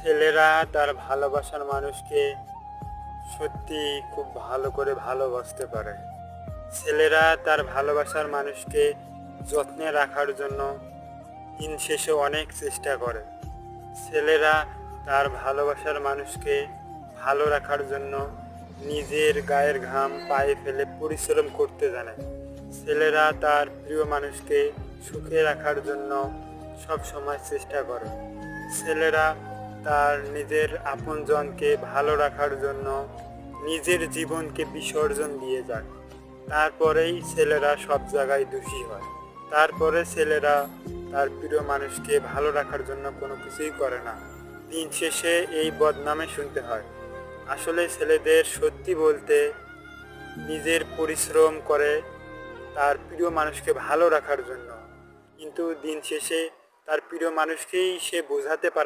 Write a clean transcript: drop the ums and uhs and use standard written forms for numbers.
ছেলেরা তার ভালোবাসার মানুষকে সত্যি খুব ভালো করে ভালোবাসতে পারে। ছেলেরা তার ভালোবাসার মানুষকে যত্নে রাখার জন্য দিন শেষে অনেক চেষ্টা করে। ছেলেরা তার ভালোবাসার মানুষকে ভালো রাখার জন্য নিজের গায়ের ঘাম পায়ে ফেলে পরিশ্রম করতে জানে। ছেলেরা তার প্রিয় মানুষকে সুখে রাখার জন্য সব সময় চেষ্টা করে। ছেলেরা তার নিজের আপনজনকে ভালো রাখার জন্য নিজের জীবনকে বিসর্জন দিয়ে যায়। তারপরেই ছেলেরা সব জায়গায় দোষী হয়। তারপরে ছেলেরা তার প্রিয় মানুষকে ভালো রাখার জন্য কোনো কিছুই করে না। দিন শেষে এই বদনামে শুনতে হয়। আসলে ছেলেদের সত্যি বলতে নিজের পরিশ্রম করে তার প্রিয় মানুষকে ভালো রাখার জন্য, কিন্তু দিন শেষে তার প্রিয় মানুষকেই সে বোঝাতে পারে